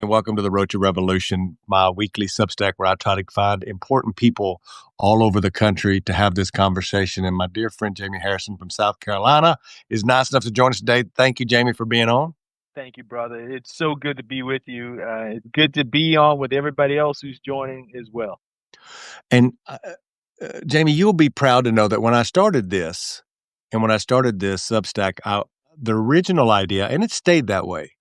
and welcome to the Rocha Revolution, my weekly Substack where I try to find important people all over the country to have this conversation. And my dear friend Jaime Harrison from South Carolina is nice enough to join us today. Thank you, Jaime, for being on. Thank you, brother. It's so good to be with you. It's good to be on with everybody else who's joining as well. And Jaime, you'll be proud to know that when I started this Substack, the original idea, and it stayed that way,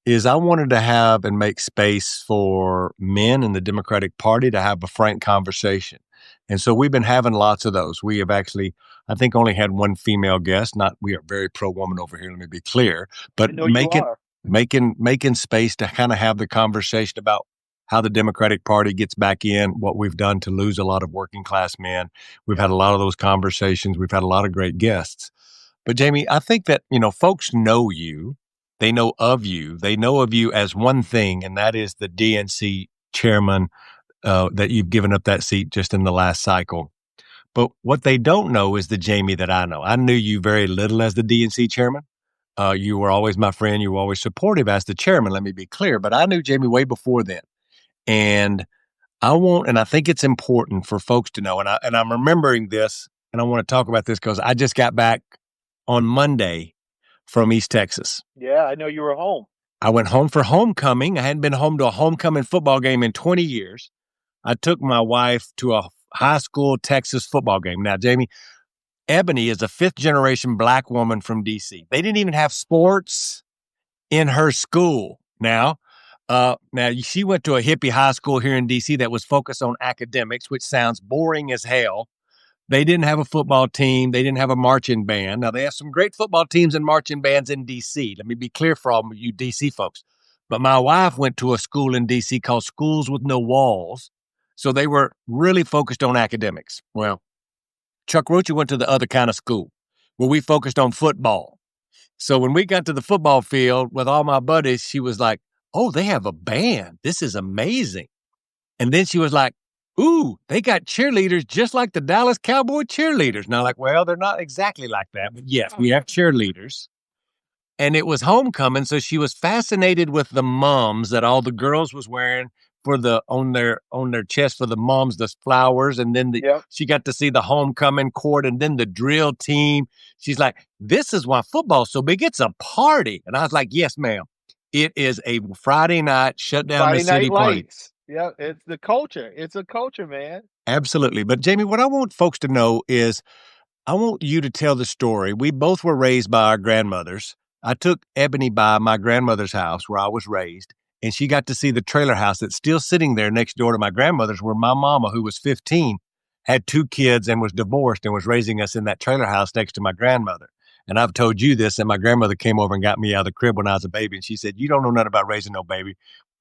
is I wanted to have and make space for men in the Democratic Party to have a frank conversation. And so we've been having lots of those. We have actually, I think, only had one female guest. Not, we are very pro-woman over here, let me be clear, but I know you are. making space to kind of have the conversation about how the Democratic Party gets back in, what we've done to lose a lot of working class men. We've had a lot of those conversations. We've had a lot of great guests. But Jaime, I think that, folks know you. They know of you. They know of you as one thing, and that is the DNC chairman, that you've given up that seat just in the last cycle. But what they don't know is the Jaime that I know. I knew you very little as the DNC chairman. You were always my friend. You were always supportive as the chairman, let me be clear. But I knew Jaime way before then. And I think it's important for folks to know, and I'm remembering this, and I want to talk about this because I just got back on Monday from East Texas. Yeah, I know you were home. I went home for homecoming. I hadn't been home to a homecoming football game in 20 years. I took my wife to a high school Texas football game. Now, Jaime, Ebony is a fifth generation black woman from D.C. They didn't even have sports in her school. Now she went to a hippie high school here in D.C. that was focused on academics, which sounds boring as hell. They didn't have a football team. They didn't have a marching band. Now, they have some great football teams and marching bands in D.C. Let me be clear for all of you D.C. folks. But my wife went to a school in D.C. called Schools with No Walls. So they were really focused on academics. Well, Chuck Rocha went to the other kind of school where we focused on football. So when we got to the football field with all my buddies, she was like, "Oh, they have a band. This is amazing." And then she was like, "Ooh, they got cheerleaders just like the Dallas Cowboy cheerleaders." Now, like, well, they're not exactly like that, but yes, we have cheerleaders. And it was homecoming, so she was fascinated with the mums that all the girls was wearing on their chest for the moms, the flowers, and then she got to see the homecoming court and then the drill team. She's like, "This is why football's so big. It's a party." And I was like, "Yes, ma'am. It is a Friday night shut down the city party." Yeah, it's the culture. It's a culture, man. Absolutely. But Jaime, what I want folks to know is I want you to tell the story. We both were raised by our grandmothers. I took Ebony by my grandmother's house where I was raised, and she got to see the trailer house that's still sitting there next door to my grandmother's, where my mama, who was 15, had two kids and was divorced and was raising us in that trailer house next to my grandmother. And I've told you this, and my grandmother came over and got me out of the crib when I was a baby, and she said, "You don't know nothing about raising no baby.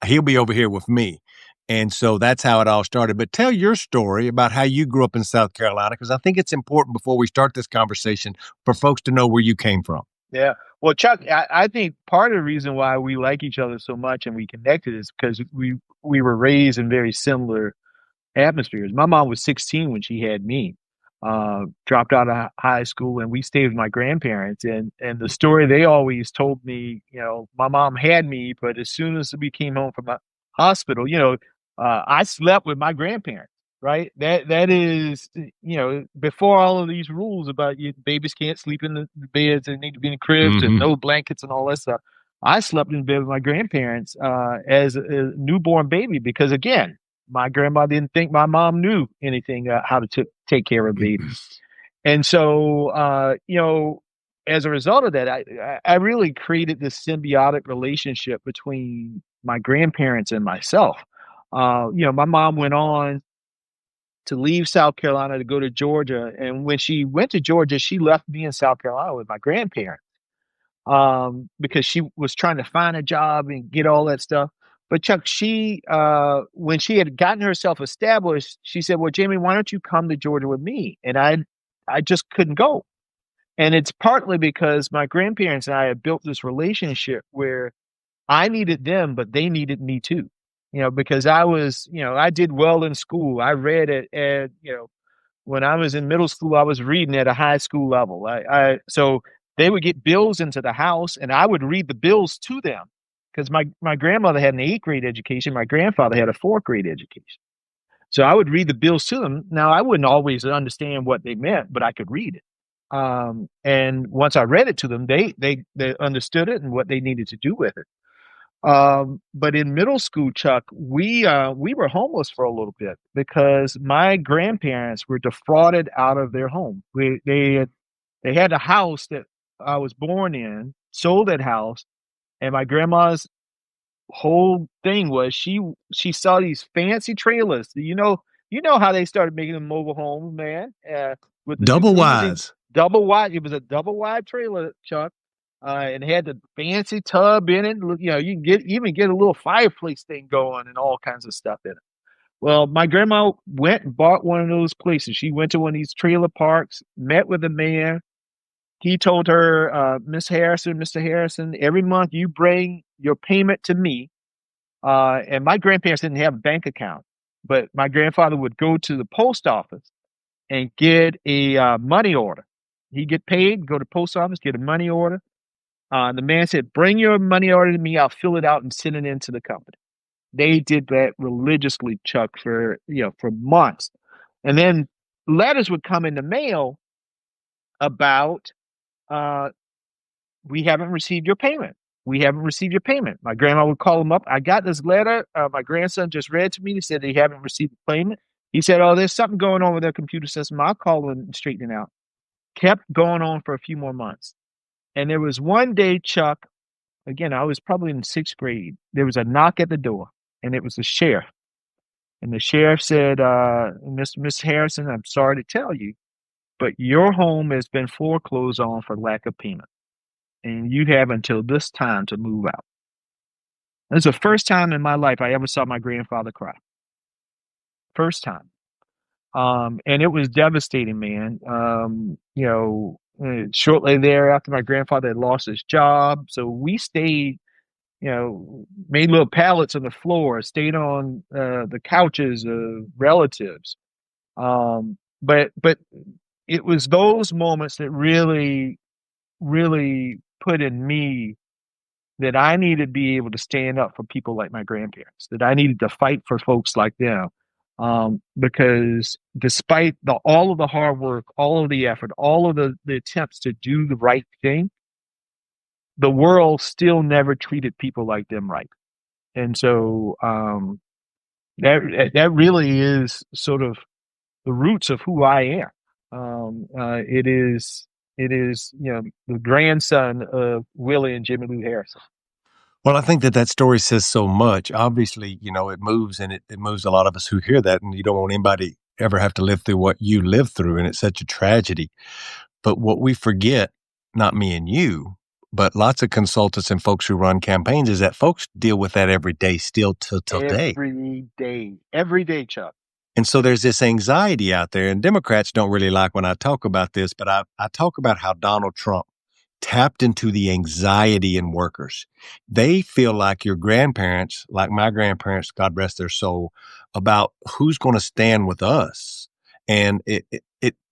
He'll be over here with me." And so that's how it all started. But tell your story about how you grew up in South Carolina, because I think it's important before we start this conversation for folks to know where you came from. Yeah. Well, Chuck, I think part of the reason why we like each other so much and we connected is because we were raised in very similar atmospheres. My mom was 16 when she had me. Dropped out of high school, and we stayed with my grandparents. And the story they always told me, my mom had me, but as soon as we came home from the hospital, I slept with my grandparents. Right. That is, before all of these rules about babies can't sleep in the beds, they need to be in cribs and no blankets and all that stuff. I slept in bed with my grandparents as a newborn baby because, again, my grandma didn't think my mom knew anything how to take care of babies. And so, as a result of that, I really created this symbiotic relationship between my grandparents and myself. My mom went on to leave South Carolina to go to Georgia. And when she went to Georgia, she left me in South Carolina with my grandparents because she was trying to find a job and get all that stuff. But Chuck, when she had gotten herself established, she said, "Well, Jaime, why don't you come to Georgia with me?" And I just couldn't go. And it's partly because my grandparents and I had built this relationship where I needed them, but they needed me too. Because I did well in school. I read when I was in middle school, I was reading at a high school level. So they would get bills into the house and I would read the bills to them. because my grandmother had an 8th grade education. My grandfather had a 4th grade education. So I would read the bills to them. Now I wouldn't always understand what they meant, but I could read it. And once I read it to them, they understood it and what they needed to do with it. But in middle school, Chuck, we were homeless for a little bit because my grandparents were defrauded out of their home. They had a house that I was born in, sold that house, and my grandma's whole thing was she saw these fancy trailers. You know how they started making them mobile homes, man, with the Double jacuzzis and wise. double wide. It was a double wide trailer, Chuck, and it had the fancy tub in it. You know, you can even get a little fireplace thing going and all kinds of stuff in it. Well, my grandma went and bought one of those places. She went to one of these trailer parks, met with a man. He told her, Miss Harrison, Mr. Harrison, every month you bring your payment to me. And my grandparents didn't have a bank account, but my grandfather would go to the post office and get a money order. He'd get paid, go to the post office, get a money order. The man said, "Bring your money order to me. I'll fill it out and send it into the company." They did that religiously, Chuck, for months, and then letters would come in the mail about uh, we haven't received your payment. We haven't received your payment. My grandma would call him up. I got this letter. My grandson just read to me. He said they haven't received the payment. He said, "Oh, there's something going on with their computer system. I'll call and straighten it out." Kept going on for a few more months. And there was one day, Chuck, again, I was probably in 6th grade. There was a knock at the door, and it was the sheriff. And the sheriff said, Miss Harrison, I'm sorry to tell you, but your home has been foreclosed on for lack of payment. And you have until this time to move out. That's the first time in my life I ever saw my grandfather cry. First time. And it was devastating, man. Shortly thereafter, my grandfather had lost his job. So we stayed, made little pallets on the floor, stayed on the couches of relatives. But it was those moments that really, really put in me that I needed to be able to stand up for people like my grandparents, that I needed to fight for folks like them. Because despite all of the hard work, all of the effort, all of the attempts to do the right thing, the world still never treated people like them right. And so that really is sort of the roots of who I am. It is the grandson of Willie and Jimmy Lou Harrison. Well, I think that story says so much. Obviously, it moves and it moves a lot of us who hear that, and you don't want anybody ever have to live through what you lived through, and it's such a tragedy. But what we forget, not me and you, but lots of consultants and folks who run campaigns, is that folks deal with that every day still till today. Every day, Chuck. And so there's this anxiety out there, and Democrats don't really like when I talk about this, but I talk about how Donald Trump tapped into the anxiety in workers. They feel like your grandparents, like my grandparents, God rest their soul, about who's going to stand with us. And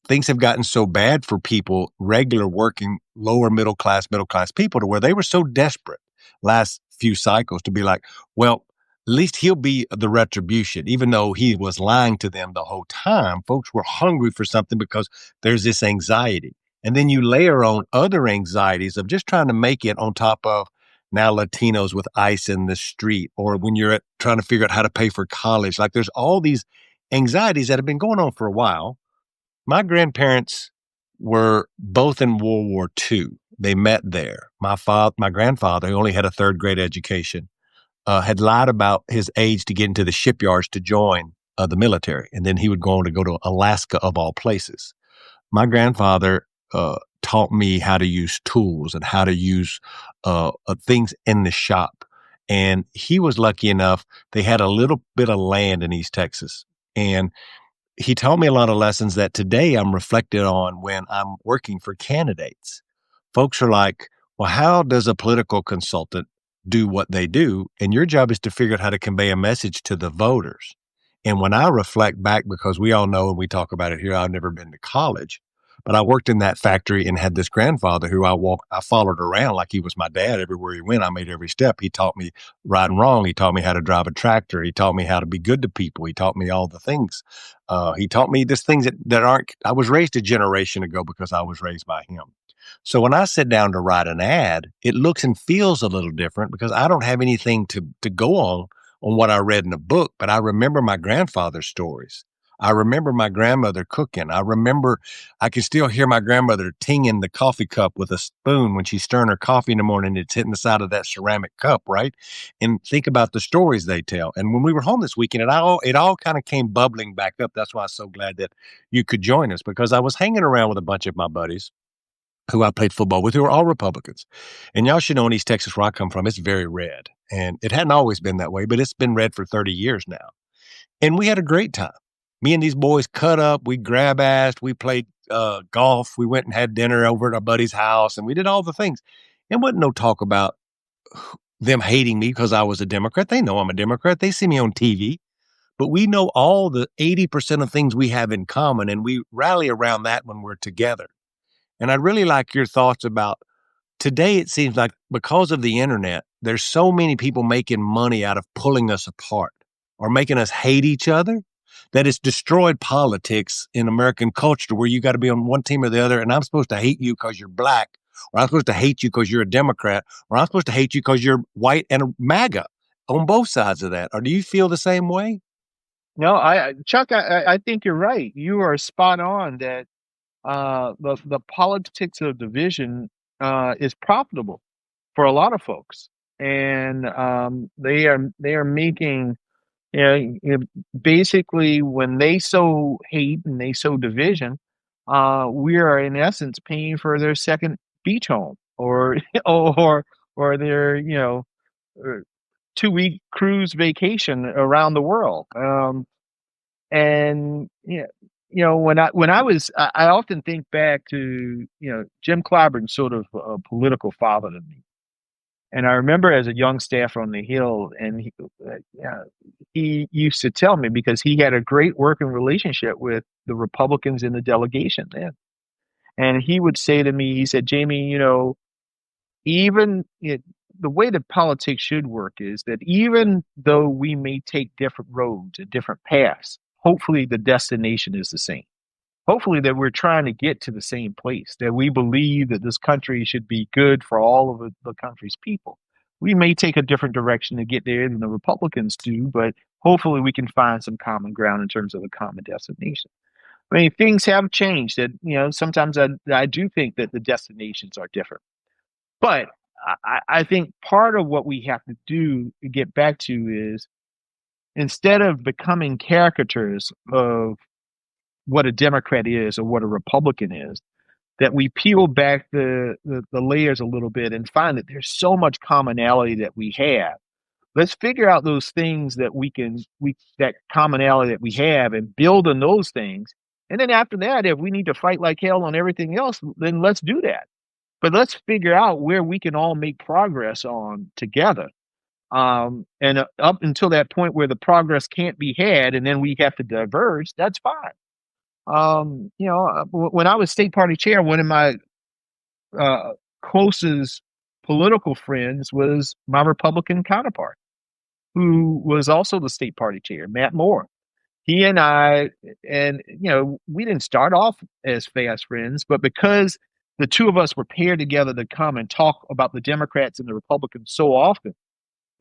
things have gotten so bad for people, regular working, lower middle class people, to where they were so desperate last few cycles to be like, well, at least he'll be the retribution, even though he was lying to them the whole time. Folks were hungry for something because there's this anxiety. And then you layer on other anxieties of just trying to make it on top of now Latinos with ICE in the street, or when you're trying to figure out how to pay for college. Like there's all these anxieties that have been going on for a while. My grandparents were both in World War II. They met there. My grandfather, who only had a 3rd grade education, had lied about his age to get into the shipyards to join the military. And then he would go on to go to Alaska, of all places. My grandfather taught me how to use tools and how to use things in the shop. And he was lucky enough, they had a little bit of land in East Texas. And he taught me a lot of lessons that today I'm reflected on when I'm working for candidates. Folks are like, well, how does a political consultant do what they do? And your job is to figure out how to convey a message to the voters. And when I reflect back, because we all know, and we talk about it here, I've never been to college, But I worked in that factory and had this grandfather who I followed around like he was my dad everywhere he went. I made every step. He taught me right and wrong. He taught me how to drive a tractor. He taught me how to be good to people. He taught me all the things. He taught me these things that aren't, I was raised a generation ago because I was raised by him. So when I sit down to write an ad, it looks and feels a little different because I don't have anything to go on what I read in a book, but I remember my grandfather's stories. I remember my grandmother cooking. I can still hear my grandmother tinging the coffee cup with a spoon when she's stirring her coffee in the morning. It's hitting the side of that ceramic cup, right? And think about the stories they tell. And when we were home this weekend, it all kind of came bubbling back up. That's why I'm so glad that you could join us because I was hanging around with a bunch of my buddies who I played football with, who are all Republicans. And y'all should know in East Texas, where I come from, it's very red. And it hadn't always been that way, but it's been red for 30 years now. And we had a great time. Me and these boys cut up, we grab assed, we played golf, we went and had dinner over at our buddy's house, and we did all the things. And wasn't no talk about them hating me because I was a Democrat. They know I'm a Democrat. They see me on TV. But we know all the 80% of things we have in common, and we rally around that when we're together. And I'd really like your thoughts about today. It seems like because of the internet, there's so many people making money out of pulling us apart or making us hate each other that it's destroyed politics in American culture to where you got to be on one team or the other. And I'm supposed to hate you because you're black, or I'm supposed to hate you because you're a Democrat, or I'm supposed to hate you because you're white and a MAGA on both sides of that. Or do you feel the same way? No, Chuck, I think you're right. You are spot on that the politics of division is profitable for a lot of folks, and they are making basically when they sow hate and they sow division, we are in essence paying for their second beach home or or their 2 week cruise vacation around the world. And when I often think back to Jim Clyburn's sort of a political father to me. And I remember as a young staffer on the Hill, and he used to tell me because he had a great working relationship with the Republicans in the delegation then. And he would say to me, he said, Jamie, even the way that politics should work is that even though we may take different roads and different paths, hopefully the destination is the same. Hopefully that we're trying to get to the same place, that we believe that this country should be good for all of the country's people. We may take a different direction to get there than the Republicans do, but hopefully we can find some common ground in terms of a common destination. I mean, things have changed that, sometimes I do think that the destinations are different. But I think part of what we have to do to get back to is instead of becoming caricatures of what a Democrat is or what a Republican is, that we peel back the layers a little bit and find that there's so much commonality that we have. Let's figure out those things that that commonality that we have and build on those things. And then after that, if we need to fight like hell on everything else, then let's do that. But let's figure out where we can all make progress on together. And up until that point where the progress can't be had and then we have to diverge, that's fine. When I was state party chair, one of my uh, closest political friends was my Republican counterpart, who was also the state party chair, Matt Moore. He and I, and we didn't start off as fast friends, but because the two of us were paired together to come and talk about the Democrats and the Republicans so often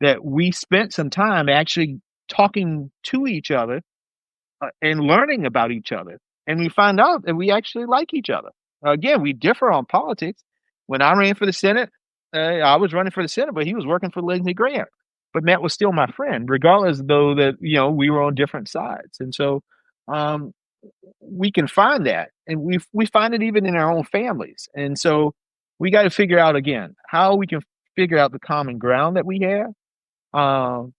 that we spent some time actually talking to each other and learning about each other. And we find out that we actually like each other. Again, we differ on politics. When I ran for the Senate, I was running for the Senate, but he was working for Lindsey Graham. But Matt was still my friend, regardless though that we were on different sides. And so um, we can find that, and we find it even in our own families. And so we got to figure out again how we can figure out the common ground that we have. Um,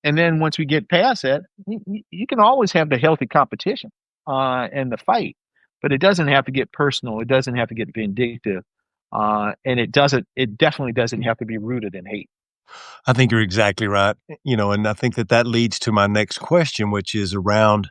and then once we get past that, you can always have the healthy competition and the fight, but it doesn't have to get personal. It doesn't have to get vindictive, and it doesn't. It definitely doesn't have to be rooted in hate. I think you're exactly right. And I think that leads to my next question, which is around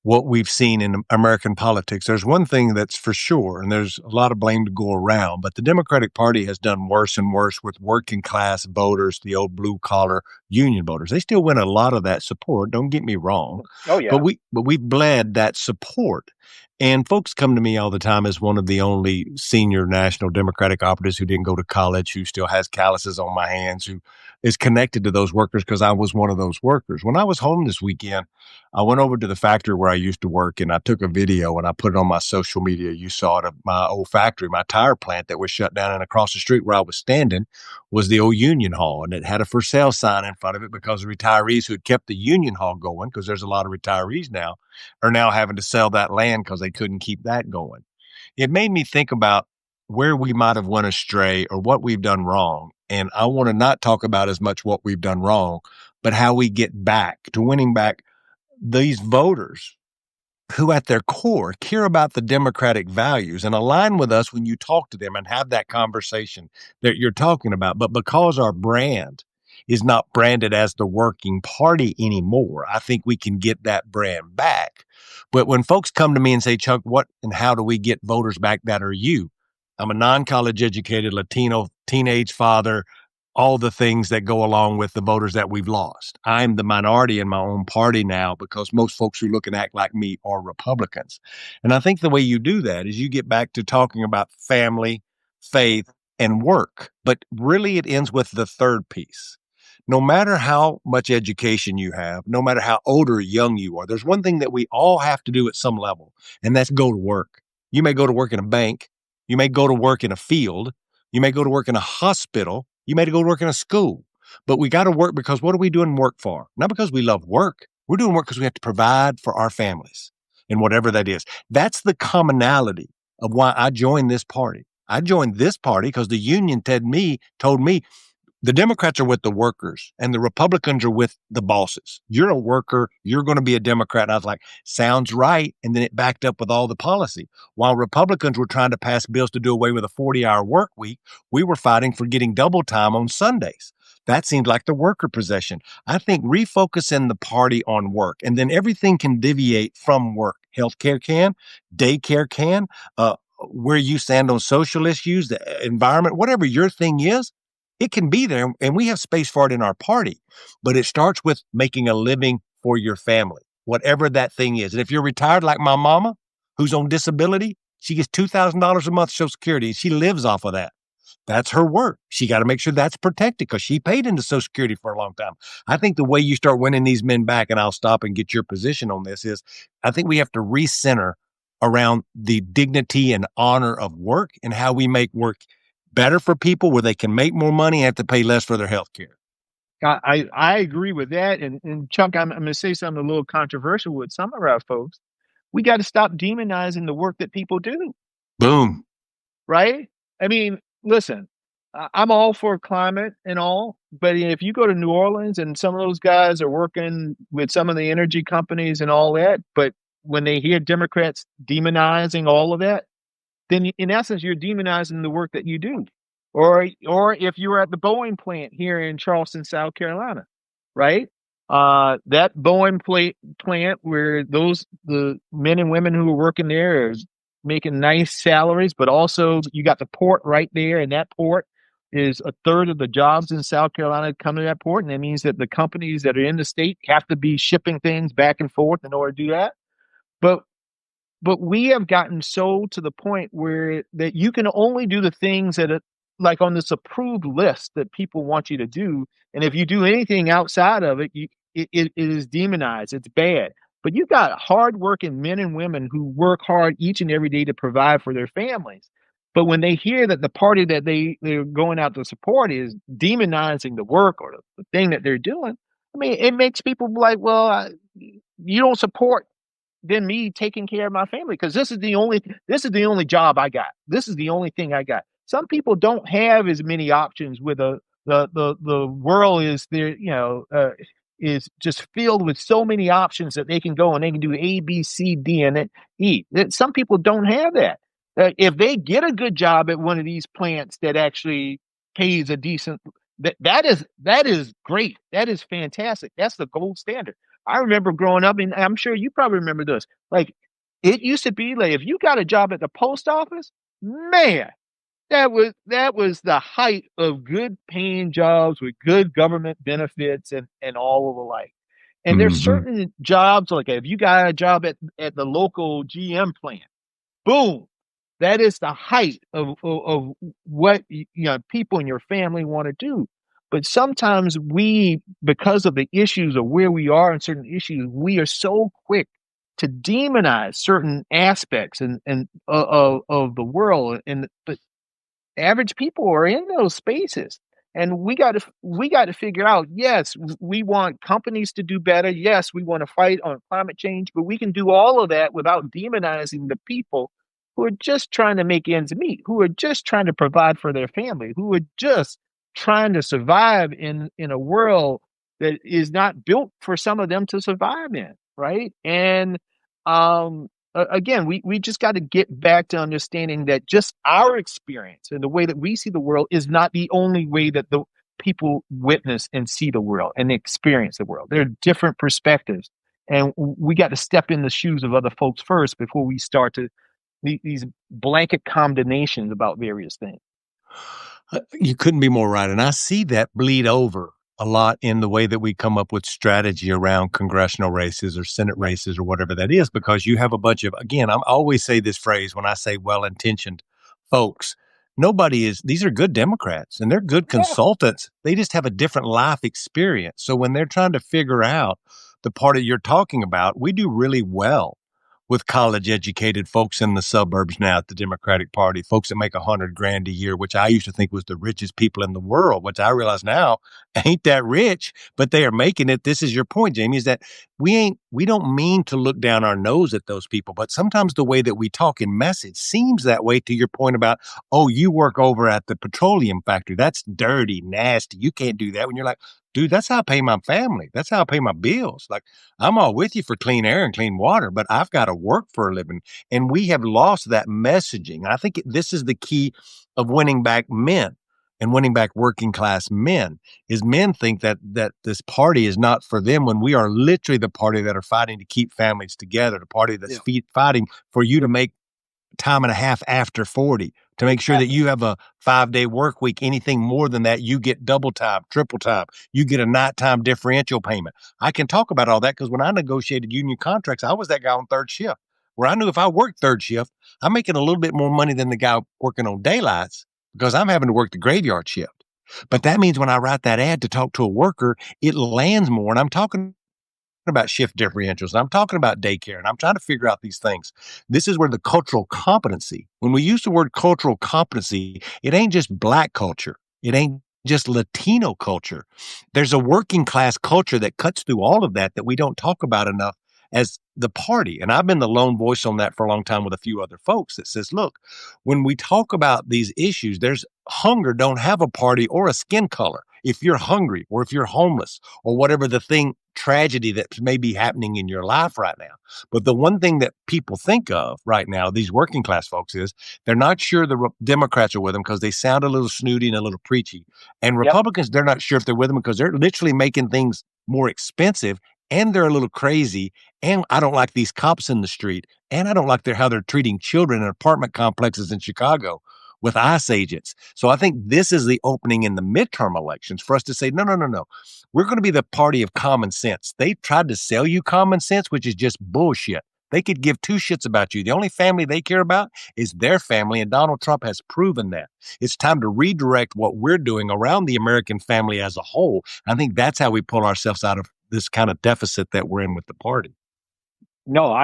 what we've seen in American politics. There's one thing that's for sure, and there's a lot of blame to go around, but the Democratic Party has done worse and worse with working class voters, the old blue collar union voters. They still win a lot of that support, don't get me wrong, Oh but yeah. we bled that support. And folks come to me all the time as one of the only senior national Democratic operatives who didn't go to college, who still has calluses on my hands, who is connected to those workers because I was one of those workers. When I was home this weekend, I went over to the factory where I used to work and I took a video and I put it on my social media. You saw it of my old factory, my tire plant that was shut down. And across the street where I was standing was the old Union Hall. And it had a for sale sign in front of it because the retirees who had kept the Union Hall going, because there's a lot of retirees now, are now having to sell that land because they couldn't keep that going. It made me think about where we might have went astray or what we've done wrong. And I want to not talk about as much what we've done wrong, but how we get back to winning back these voters who at their core care about the democratic values and align with us when you talk to them and have that conversation that you're talking about. But because our brand is not branded as the working party anymore, I think we can get that brand back. But when folks come to me and say, Chuck, what and how do we get voters back that are you? I'm a non-college educated Latino teenage father, all the things that go along with the voters that we've lost. I'm the minority in my own party now because most folks who look and act like me are Republicans. And I think the way you do that is you get back to talking about family, faith, and work. But really, it ends with the third piece. No matter how much education you have, no matter how old or young you are, there's one thing that we all have to do at some level, and that's go to work. You may go to work in a bank. You may go to work in a field. You may go to work in a hospital. You may go to work in a school. But we got to work because what are we doing work for? Not because we love work. We're doing work because we have to provide for our families and whatever that is. That's the commonality of why I joined this party. I joined this party because the union told me the Democrats are with the workers and the Republicans are with the bosses. You're a worker. You're going to be a Democrat. And I was like, sounds right. And then it backed up with all the policy. While Republicans were trying to pass bills to do away with a 40-hour work week, we were fighting for getting double time on Sundays. That seemed like the worker possession. I think refocusing the party on work and then everything can deviate from work. Healthcare can, daycare can, where you stand on social issues, the environment, whatever your thing is, it can be there, and we have space for it in our party, but it starts with making a living for your family, whatever that thing is. And if you're retired like my mama, who's on disability, she gets $2,000 a month Social Security, and she lives off of that. That's her work. She got to make sure that's protected because she paid into Social Security for a long time. I think the way you start winning these men back, and I'll stop and get your position on this, is I think we have to recenter around the dignity and honor of work and how we make work better for people where they can make more money and have to pay less for their health care. I agree with that. And Chuck, I'm going to say something a little controversial with some of our folks. We got to stop demonizing the work that people do, Boom. right? I mean, listen, I'm all for climate and all, but if you go to New Orleans and some of those guys are working with some of the energy companies and all that, but when they hear Democrats demonizing all of that, then in essence you're demonizing the work that you do. Or if you were at the Boeing plant here in Charleston, South Carolina, right? That plant where the men and women who are working there is making nice salaries, but also you got the port right there, and that port is a third of the jobs in South Carolina come to that port, and that means that the companies that are in the state have to be shipping things back and forth in order to do that. But but we have gotten so to the point where that you can only do the things that are like on this approved list that people want you to do. And if you do anything outside of it, it is demonized. It's bad. But you've got hardworking men and women who work hard each and every day to provide for their families. But when they hear that the party that they're going out to support is demonizing the work or the thing that they're doing, I mean, it makes people like, well, you don't support than me taking care of my family because this is the only job I got. This is the only thing I got. Some people don't have as many options with the world is there, is just filled with so many options that they can go and they can do A, B, C, D, and E. Some people don't have that. If they get a good job at one of these plants that actually pays a decent that is great. That is fantastic. That's the gold standard. I remember growing up, and I'm sure you probably remember this. Like it used to be like if you got a job at the post office, man, that was the height of good paying jobs with good government benefits and all of the like. And there's Hmm. certain jobs like if you got a job at the local GM plant, boom, that is the height of what people in your family want to do. But sometimes we, because of the issues of where we are in certain issues, we are so quick to demonize certain aspects of the world. And but average people are in those spaces, and we got to figure out, yes, we want companies to do better, yes, we want to fight on climate change, but we can do all of that without demonizing the people who are just trying to make ends meet, who are just trying to provide for their family, who are just trying to survive in a world that is not built for some of them to survive in, right? And again, we just got to get back to understanding that just our experience and the way that we see the world is not the only way that the people witness and see the world and experience the world. There are different perspectives, and we got to step in the shoes of other folks first before we start to these blanket condemnations about various things. You couldn't be more right. And I see that bleed over a lot in the way that we come up with strategy around congressional races or Senate Yep. races or whatever that is, because you have a bunch of, again, I always say this phrase when I say well intentioned folks. Nobody is, these are good Democrats and they're good Yeah. consultants. They just have a different life experience. So when they're trying to figure out the party you're talking about, we do really well with college educated folks in the suburbs now at the Democratic Party, folks that make 100 grand a year, which I used to think was the richest people in the world, which I realize now ain't that rich, but they are making it. This is your point, Jamie, is that we don't mean to look down our nose at those people, but sometimes the way that we talk and message seems that way, to your point about, oh, you work over at the petroleum factory. That's dirty, nasty. You can't do that. When you're like, dude, that's how I pay my family. That's how I pay my bills. Like, I'm all with you for clean air and clean water, but I've got to work for a living. And we have lost that messaging. I think this is the key of winning back men and winning back working class men, is men think that this party is not for them, when we are literally the party that are fighting to keep families together, the party that's Yeah. fighting for you to make time and a half after 40, to make sure that you have a 5-day work week. Anything more than that, you get double time, triple time. You get a nighttime differential payment. I can talk about all that because when I negotiated union contracts, I was that guy on third shift, where I knew if I worked third shift, I'm making a little bit more money than the guy working on daylights because I'm having to work the graveyard shift. But that means when I write that ad to talk to a worker, it lands more. And I'm talking about shift differentials, and I'm talking about daycare, and I'm trying to figure out these things. This is where the cultural competency, when we use the word cultural competency, it ain't just Black culture. It ain't just Latino culture. There's a working class culture that cuts through all of that we don't talk about enough as the party. And I've been the lone voice on that for a long time with a few other folks that says, look, when we talk about these issues, there's hunger don't have a party or a skin color. If you're hungry or if you're homeless or whatever the thing, tragedy that may be happening in your life right now. But the one thing that people think of right now, these working class folks, is they're not sure the Democrats are with them because they sound a little snooty and a little preachy. And Yep. Republicans, they're not sure if they're with them because they're literally making things more expensive, and they're a little crazy. And I don't like these cops in the street. And I don't like how they're treating children in apartment complexes in Chicago with ICE agents. So I think this is the opening in the midterm elections for us to say, no, no, no, no. We're going to be the party of common sense. They tried to sell you common sense, which is just bullshit. They could give two shits about you. The only family they care about is their family, and Donald Trump has proven that. It's time to redirect what we're doing around the American family as a whole. I think that's how we pull ourselves out of this kind of deficit that we're in with the party. No,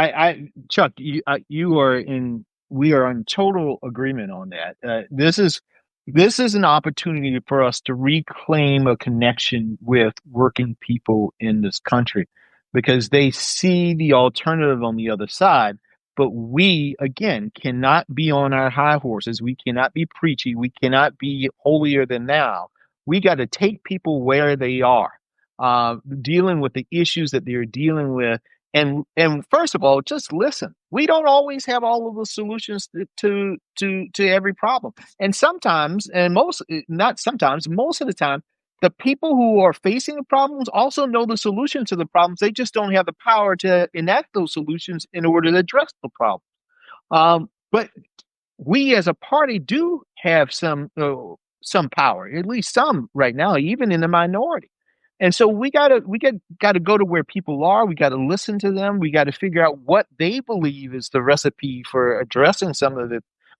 Chuck, you are in. We are in total agreement on that. This is an opportunity for us to reclaim a connection with working people in this country, because they see the alternative on the other side. But we, again, cannot be on our high horses. We cannot be preachy. We cannot be holier than thou. We got to take people where they are, dealing with the issues that they're dealing with, and first of all, just listen. We don't always have all of the solutions to every problem. And sometimes, and most, not sometimes, most of the time, the people who are facing the problems also know the solution to the problems. They just don't have the power to enact those solutions in order to address the problem. But we as a party do have some power, at least some right now, even in the minority. And so we gotta go to where people are. We got to listen to them. We got to figure out what they believe is the recipe for addressing some of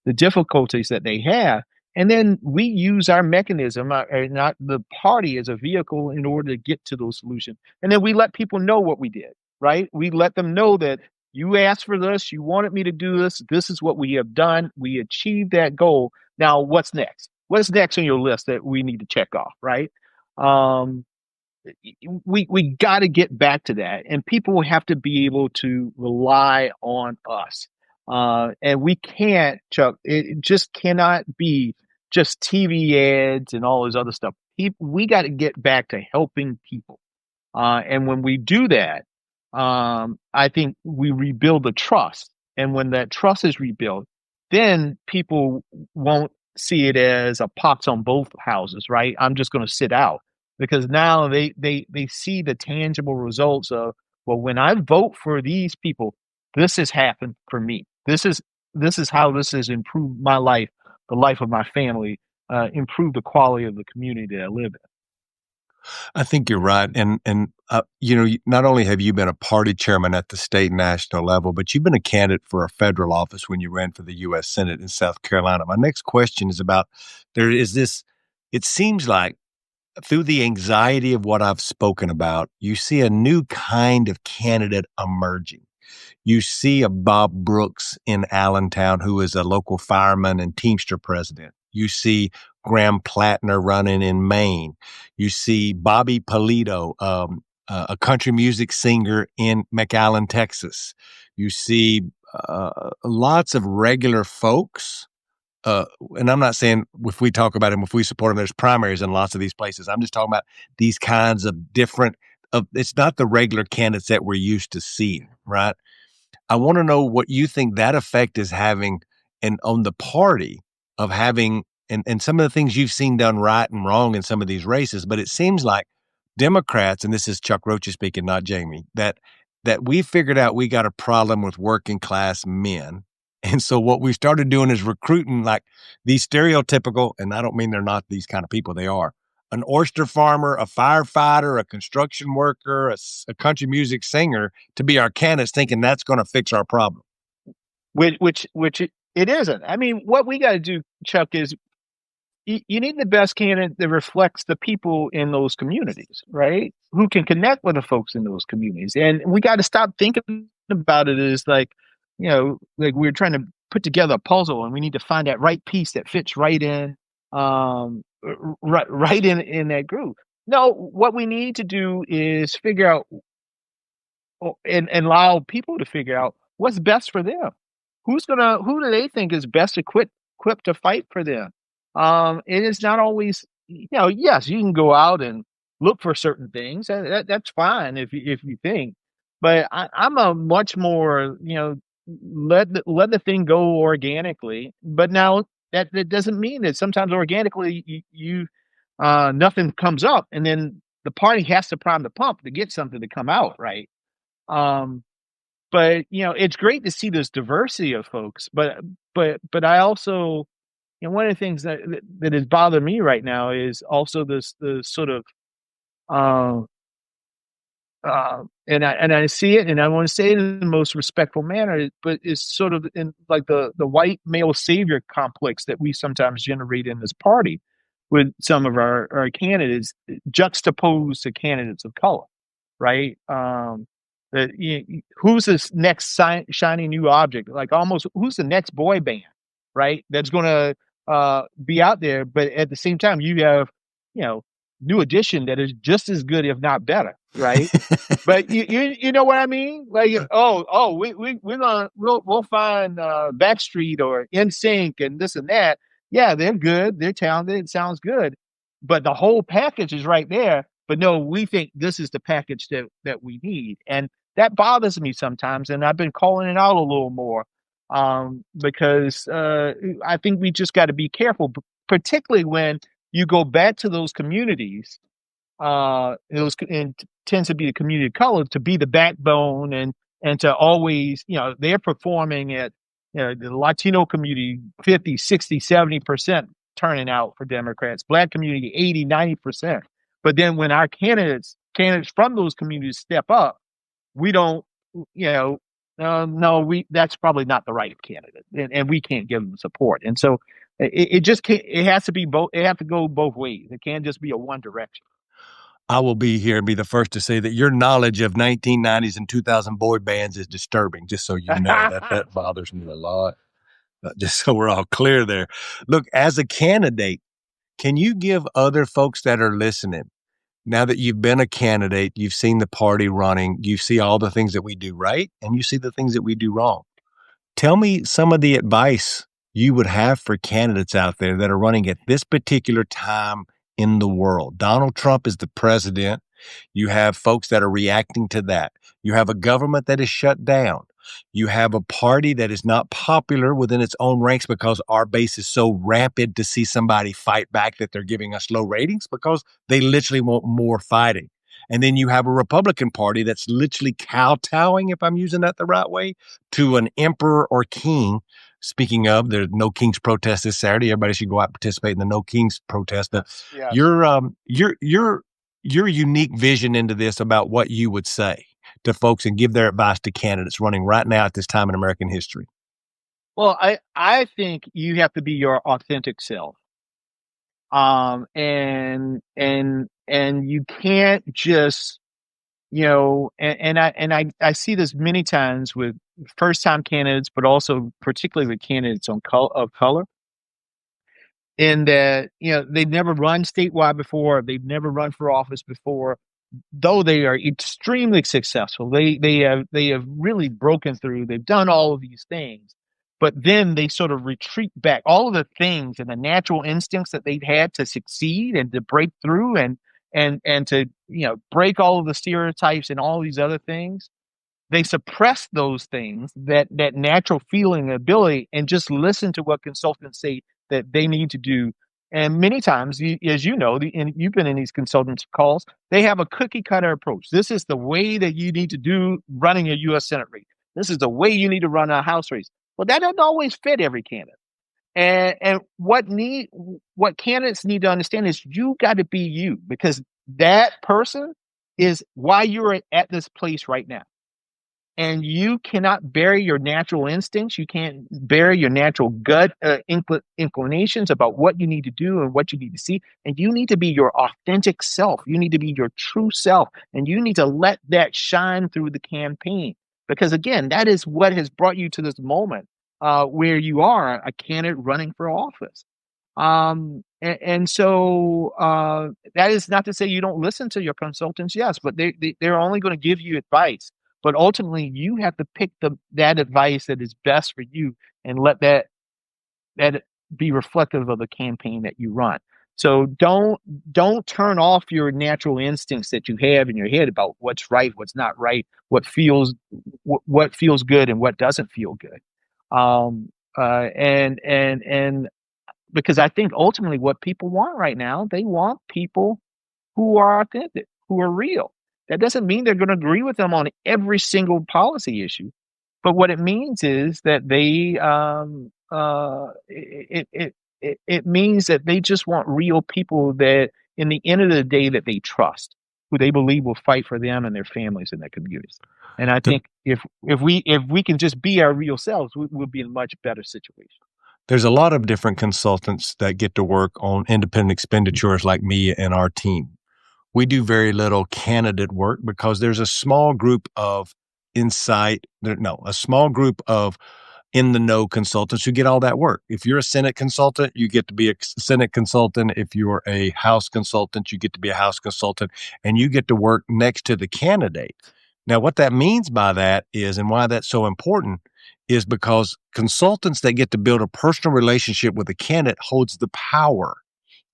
the difficulties that they have. And then we use our mechanism, not the party, as a vehicle in order to get to those solutions. And then we let people know what we did, right? We let them know that you asked for this, you wanted me to do this. This is what we have done. We achieved that goal. Now, what's next? What's next on your list that we need to check off, right? Um, we got to get back to that, and people have to be able to rely on us. And we can't, Chuck. It just cannot be just TV ads and all this other stuff. We got to get back to helping people. And when we do that, I think we rebuild the trust. And when that trust is rebuilt, then people won't see it as a pox on both houses, right? I'm just going to sit out, because now they see the tangible results of, well, when I vote for these people, this has happened for me. This is how this has improved my life, the life of my family, improved the quality of the community that I live in. I think you're right, not only have you been a party chairman at the state and national level, but you've been a candidate for a federal office when you ran for the U.S. Senate in South Carolina. My next question is about there is this. It seems like through the anxiety of what I've spoken about, you see a new kind of candidate emerging. You see a Bob Brooks in Allentown, who is a local fireman and Teamster president. You see Graham Plattner running in Maine. You see Bobby Polito, a country music singer in McAllen, Texas. You see lots of regular folks. And I'm not saying if we talk about him, if we support him, there's primaries in lots of these places. I'm just talking about these kinds of different. It's not the regular candidates that we're used to seeing, right? I want to know what you think that effect is having and on the party of having and some of the things you've seen done right and wrong in some of these races. But it seems like Democrats, and this is Chuck Rocha speaking, not Jaime, that we figured out we got a problem with working class men. And so what we started doing is recruiting like these stereotypical, and I don't mean they're not these kind of people, they are an oyster farmer, a firefighter, a construction worker, a country music singer to be our candidates, thinking that's going to fix our problem. Which it isn't. I mean, what we got to do, Chuck, is you need the best candidate that reflects the people in those communities, right? Who can connect with the folks in those communities. And we got to stop thinking about it as like, like we're trying to put together a puzzle and we need to find that right piece that fits right in, right in that group. No, what we need to do is figure out and allow people to figure out what's best for them. Who do they think is best equipped to fight for them? It is not always, yes, you can go out and look for certain things. That's fine if you think, but I'm a much more, let the thing go organically. But now that doesn't mean that sometimes organically nothing comes up, and then the party has to prime the pump to get something to come out, right? Um, but it's great to see this diversity of folks. But I also, one of the things that has bothered me right now is also the sort of uh, and I see it, and I want to say it in the most respectful manner, but it's sort of in like the white male savior complex that we sometimes generate in this party with some of our candidates juxtaposed to candidates of color, right? That who's this next shiny new object? Like almost who's the next boy band, right? That's going to be out there, but at the same time, you have New Edition that is just as good, if not better, right? But you know what I mean? Like we'll find Backstreet or NSYNC and this and that. Yeah, they're good, they're talented, it sounds good, but the whole package is right there. But no, we think this is the package that we need, and that bothers me sometimes. And I've been calling it out a little more because I think we just got to be careful, particularly when you go back to those communities and tends to be the community of color to be the backbone and to always, they're performing at, the Latino community 50, 60, 70% turning out for Democrats, Black community 80, 90%. But then when our candidates from those communities step up, we don't, no, that's probably not the right candidate, and we can't give them support. And so it just can't. It has to be both. It has to go both ways. It can't just be a one direction. I will be here and be the first to say that your knowledge of 1990s and 2000 boy bands is disturbing, just so you know. That bothers me a lot. Just so we're all clear there. Look, as a candidate, can you give other folks that are listening, now that you've been a candidate, you've seen the party running, you see all the things that we do right, and you see the things that we do wrong. Tell me some of the advice you would have for candidates out there that are running at this particular time in the world. Donald Trump is the president. You have folks that are reacting to that. You have a government that is shut down. You have a party that is not popular within its own ranks because our base is so rapid to see somebody fight back that they're giving us low ratings because they literally want more fighting. And then you have a Republican Party that's literally kowtowing, if I'm using that the right way, to an emperor or king. Speaking of, there's no King's protest this Saturday. Everybody should go out and participate in the No King's protest. Yes. Your unique vision into this about what you would say to folks and give their advice to candidates running right now at this time in American history. Well, I think you have to be your authentic self. And you can't just, I see this many times with first time candidates, but also particularly with candidates of color, in that, they've never run statewide before, they've never run for office before, though they are extremely successful. They have really broken through. They've done all of these things, but then they sort of retreat back. All of the things and the natural instincts that they've had to succeed and to break through and to break all of the stereotypes and all these other things. They suppress those things, that natural feeling and ability, and just listen to what consultants say that they need to do. And many times, as you know, and you've been in these consultants calls, they have a cookie cutter approach. This is the way that you need to do running a U.S. Senate race. This is the way you need to run a House race. Well, that doesn't always fit every candidate. And what candidates need to understand is you got to be you, because that person is why you're at this place right now. And you cannot bury your natural instincts. You can't bury your natural gut inclinations about what you need to do and what you need to see. And you need to be your authentic self. You need to be your true self. And you need to let that shine through the campaign. Because again, that is what has brought you to this moment where you are a candidate running for office. So that is not to say you don't listen to your consultants, yes, but they're only going to give you advice. But ultimately, you have to pick that advice that is best for you and let that be reflective of the campaign that you run. So don't turn off your natural instincts that you have in your head about what's right, what's not right, what feels good and what doesn't feel good. And because I think ultimately what people want right now, they want people who are authentic, who are real. That doesn't mean they're going to agree with them on every single policy issue, but what it means is that it means that they just want real people that, in the end of the day, that they trust, who they believe will fight for them and their families and their communities. And I think if we can just be our real selves, we'll be in a much better situation. There's a lot of different consultants that get to work on independent expenditures like me and our team. We do very little candidate work because there's a small group of a small group of in the know consultants who get all that work. If you're a Senate consultant, you get to be a Senate consultant. If you're a House consultant, you get to be a House consultant, and you get to work next to the candidate. Now, what that means by that is, and why that's so important, is because consultants that get to build a personal relationship with a candidate holds the power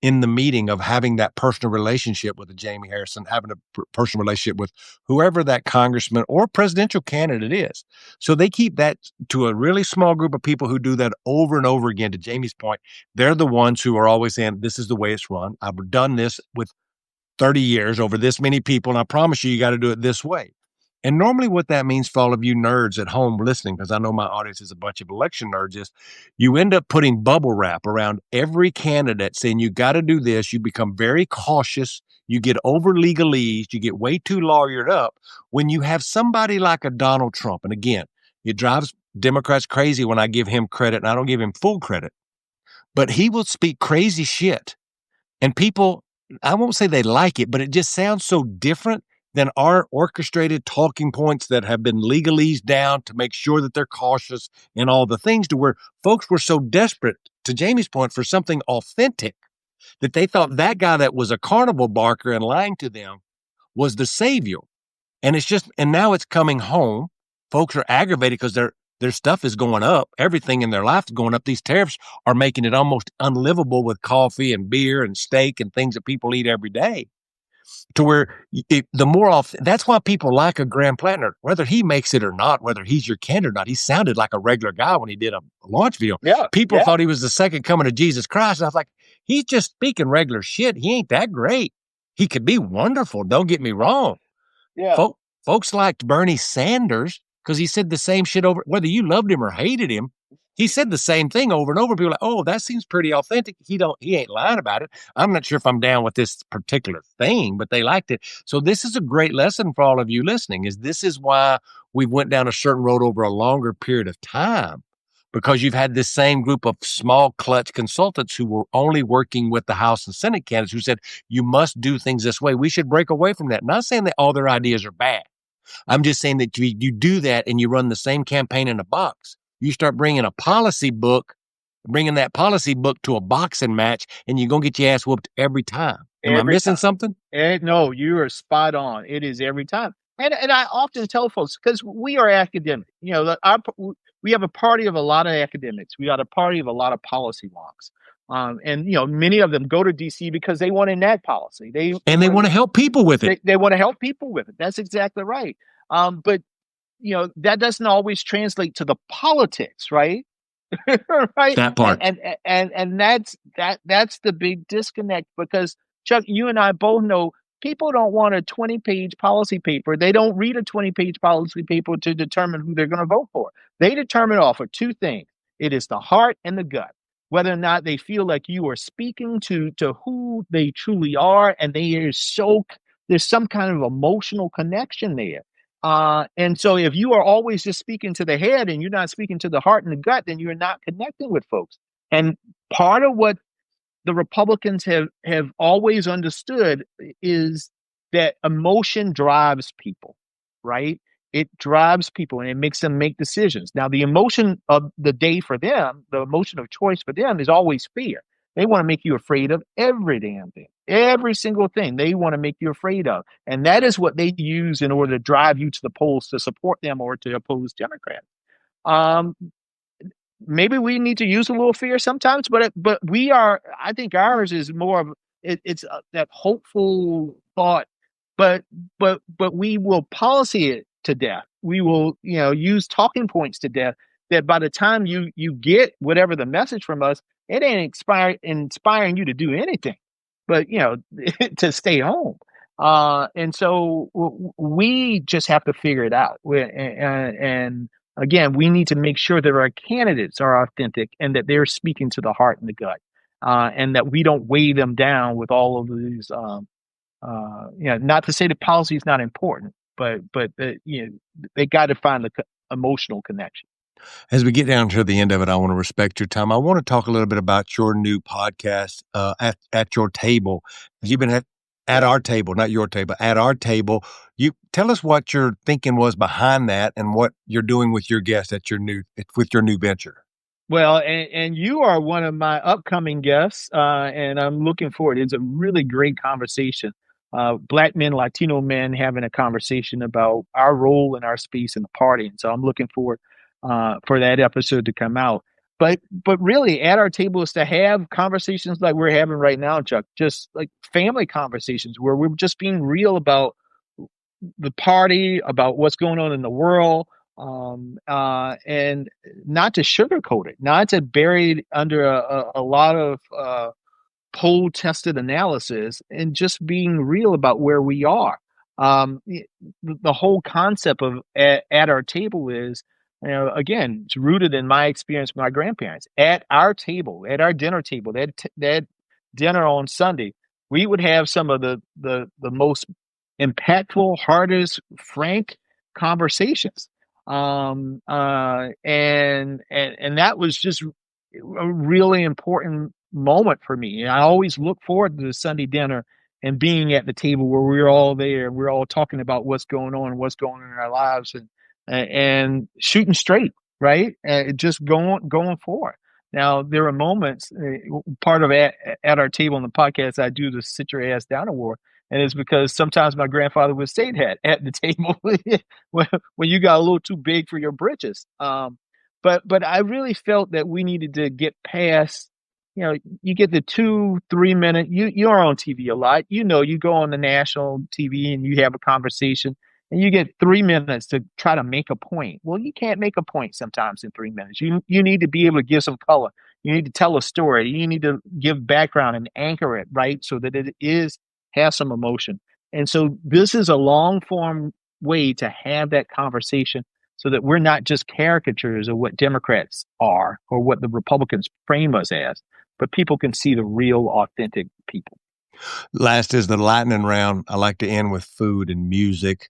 in the meeting of having that personal relationship with a Jaime Harrison, having a personal relationship with whoever that congressman or presidential candidate is. So they keep that to a really small group of people who do that over and over again. To Jamie's point, they're the ones who are always saying, this is the way it's run. I've done this with 30 years over this many people, and I promise you, you got to do it this way. And normally, what that means for all of you nerds at home listening, because I know my audience is a bunch of election nerds, is you end up putting bubble wrap around every candidate saying you got to do this. You become very cautious. You get over legalese. You get way too lawyered up when you have somebody like a Donald Trump. And again, it drives Democrats crazy when I give him credit, and I don't give him full credit, but he will speak crazy shit. And people, I won't say they like it, but it just sounds so different than our orchestrated talking points that have been legalese down to make sure that they're cautious and all the things, to where folks were so desperate, to Jamie's point, for something authentic that they thought that guy that was a carnival barker and lying to them was the savior. And it's just, and now it's coming home. Folks are aggravated because their stuff is going up. Everything in their life is going up. These tariffs are making it almost unlivable with coffee and beer and steak and things that people eat every day. To where the more off, that's why people like a Graham Plattner, whether he makes it or not, whether he's your candidate or not. He sounded like a regular guy when he did a launch video. Yeah, People thought he was the second coming of Jesus Christ. And I was like, he's just speaking regular shit. He ain't that great. He could be wonderful. Don't get me wrong. yeah. Folks liked Bernie Sanders because he said the same shit over, whether you loved him or hated him. He said the same thing over and over. People are like, oh, that seems pretty authentic. He ain't lying about it. I'm not sure if I'm down with this particular thing, but they liked it. So this is a great lesson for all of you listening, is this is why we went down a certain road over a longer period of time, because you've had this same group of small clutch consultants who were only working with the House and Senate candidates who said, you must do things this way. We should break away from that. Not saying that all their ideas are bad. I'm just saying that you do that and you run the same campaign in a box. You start bringing that policy book to a boxing match, and you're going to get your ass whooped every time. Am I missing something? No, you are spot on. It is every time. And I often tell folks, because we are academic, we have a party of a lot of academics. We got a party of a lot of policy wonks. And many of them go to DC because they want to enact policy. They want to help people with it. They want to help people with it. That's exactly right. But that doesn't always translate to the politics, right? Right. That part. And that's the big disconnect, because Chuck, you and I both know people don't want a 20-page policy paper. They don't read a 20-page policy paper to determine who they're going to vote for. They determine off of two things. It is the heart and the gut, whether or not they feel like you are speaking to who they truly are, and there's some kind of emotional connection there. And so if you are always just speaking to the head and you're not speaking to the heart and the gut, then you're not connecting with folks. And part of what the Republicans have always understood is that emotion drives people, right? It drives people and it makes them make decisions. Now, the emotion of the day for them, the emotion of choice for them, is always fear. They want to make you afraid of every damn thing, every single thing they want to make you afraid of. And that is what they use in order to drive you to the polls to support them or to oppose Democrats. Maybe we need to use a little fear sometimes, but I think ours is more of it's that hopeful thought, but we will policy it to death. We will, use talking points to death, that by the time you get whatever the message from us, it ain't inspiring you to do anything, but to stay home. And so we just have to figure it out. And again, we need to make sure that our candidates are authentic and that they're speaking to the heart and the gut, and that we don't weigh them down with all of these. Not to say that policy is not important, but they got to find the emotional connection. As we get down to the end of it, I want to respect your time. I want to talk a little bit about your new podcast, at your table. You've been at our table, not your table, at our table. You tell us what your thinking was behind that and what you're doing with your guests with your new venture. Well, and you are one of my upcoming guests, and I'm looking forward. It's a really great conversation. Black men, Latino men having a conversation about our role in our space in the party. And so I'm looking forward for that episode to come out. But really, at our table is to have conversations like we're having right now, Chuck, just like family conversations where we're just being real about the party, about what's going on in the world, and not to sugarcoat it, not to bury it under a lot of poll tested analysis and just being real about where we are. The whole concept of at our table is, again, it's rooted in my experience with my grandparents. At our table, at our dinner table, that dinner on Sunday, we would have some of the most impactful, hardest, frank conversations. And that was just a really important moment for me. And I always look forward to the Sunday dinner and being at the table where we're all there, we're all talking about what's going on and what's going on in our lives, and shooting straight, right? Just going forward. Now there are moments. Part of at our table in the podcast, I do the "Sit Your Ass Down" award, and it's because sometimes my grandfather would say that at the table when you got a little too big for your britches. But I really felt that we needed to get past. You get the 2-3 minute. You're on TV a lot. You go on the national TV and you have a conversation, and you get 3 minutes to try to make a point. Well, you can't make a point sometimes in 3 minutes. You need to be able to give some color. You need to tell a story. You need to give background and anchor it, right, so that it has some emotion. And so this is a long form way to have that conversation, so that we're not just caricatures of what Democrats are or what the Republicans frame us as, but people can see the real, authentic people. Last is the lightning round. I like to end with food and music.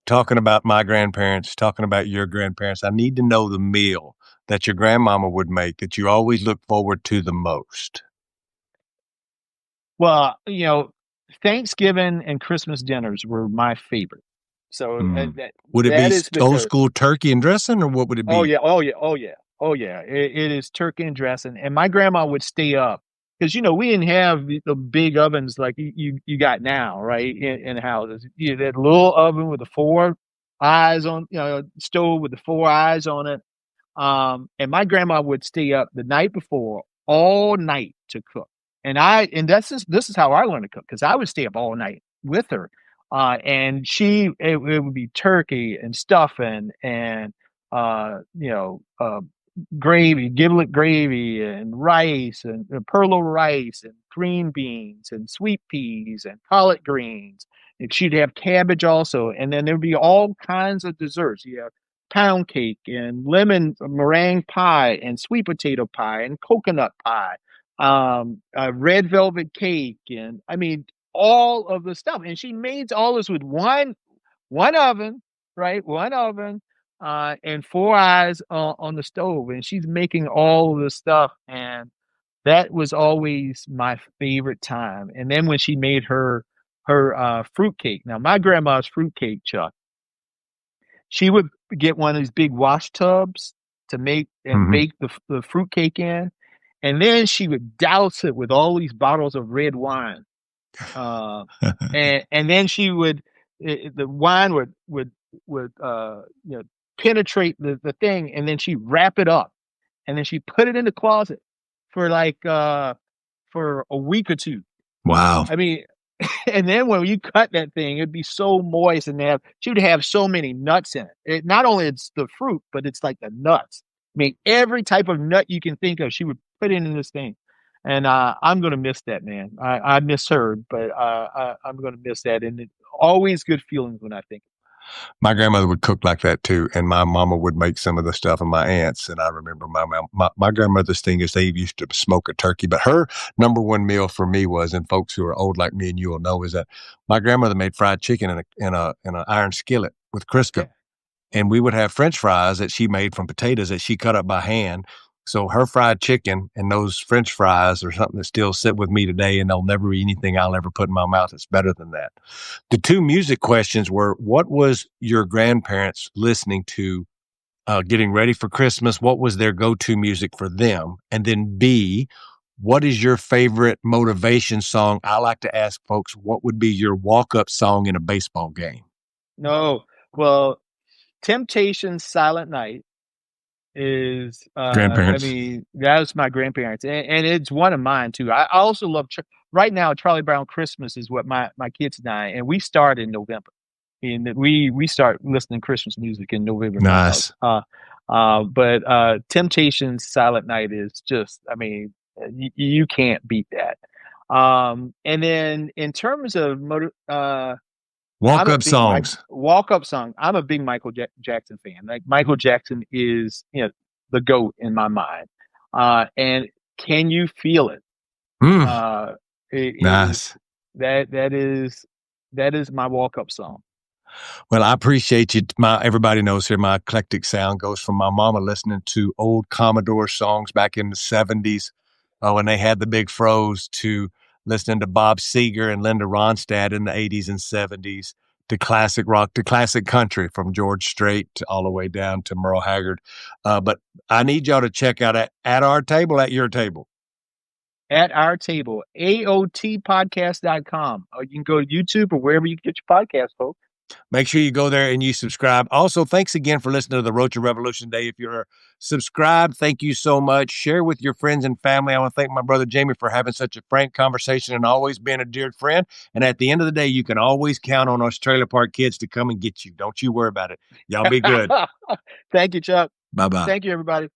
Talking about my grandparents, talking about your grandparents, I need to know the meal that your grandmama would make that you always look forward to the most. Well, Thanksgiving and Christmas dinners were my favorite. So would it that be is old because, school turkey and dressing, or what would it oh be? yeah, oh yeah, oh yeah, oh yeah, it is turkey and dressing. And my grandma would stay up because we didn't have the big ovens like you got now, right? In houses, that little oven with the four eyes on, stove with the four eyes on it. And my grandma would stay up the night before all night to cook. And this is how I learned to cook, because I would stay up all night with her. And it would be turkey and stuffing and, gravy, giblet gravy and rice and perlo rice and green beans and sweet peas and collard greens. And she'd have cabbage also. And then there'd be all kinds of desserts. You have pound cake and lemon meringue pie and sweet potato pie and coconut pie, red velvet cake, and I mean all of the stuff. And she made all this with one oven, right? One oven, and four eyes on the stove, and she's making all of this stuff, and that was always my favorite time. And then when she made her fruit cake. Now my grandma's fruit cake, Chuck, she would get one of these big wash tubs to make and Mm-hmm. bake the fruit cake in, and then she would douse it with all these bottles of red wine. Uh, and then the wine would penetrate the thing, and then she wrap it up, and then she put it in the closet for for a week or two. Wow. I mean, and then when you cut that thing, it'd be so moist, and she would have so many nuts in it. Not only it's the fruit, but it's like the nuts. I mean, every type of nut you can think of, she would put in this thing. And I'm gonna miss that, man. I miss her, but I'm gonna miss that, and always good feelings when I think. My grandmother would cook like that too, and my mama would make some of the stuff, and my aunts. And I remember my grandmother's thing is they used to smoke a turkey, but her number one meal for me was, and folks who are old like me and you will know, is that my grandmother made fried chicken in an iron skillet with Crisco, Yeah. and we would have French fries that she made from potatoes that she cut up by hand. So her fried chicken and those French fries are something that still sit with me today, and there'll never be anything I'll ever put in my mouth that's better than that. The two music questions were: what was your grandparents listening to getting ready for Christmas? What was their go-to music for them? And then B, what is your favorite motivation song? I like to ask folks, what would be your walk-up song in a baseball game? No. Well, Temptations' "Silent Night" is I Grandparents. mean, that was my grandparents, and it's one of mine too. I also love right now Charlie Brown Christmas is what my kids and I, and we start in November. And we start listening to Christmas music in November in my house. Nice. But Temptations' "Silent Night" is just, I mean, you can't beat that. And then in terms of I'm Walk a up big Mike songs. walk up song. I'm a big Jackson fan. Like Michael Jackson is, the GOAT in my mind. And Can You Feel It? Mm, Uh, is nice. that is my walk up song. Well, I appreciate you. Everybody knows here my eclectic sound goes from my mama listening to old Commodore songs back in the 70s when they had the big fros to listening to Bob Seger and Linda Ronstadt in the 80s and 70s to classic rock to classic country from George Strait to all the way down to Merle Haggard. But I need y'all to check out at our table, at your table. At Our Table, aotpodcast.com. Or you can go to YouTube or wherever you get your podcast, folks. Make sure you go there and you subscribe. Also, thanks again for listening to the Rocha Revolution Day. If you're subscribed, thank you so much. Share with your friends and family. I want to thank my brother Jaime for having such a frank conversation and always being a dear friend. And at the end of the day, you can always count on us Trailer Park Kids to come and get you. Don't you worry about it. Y'all be good. Thank you, Chuck. Bye bye. Thank you, everybody.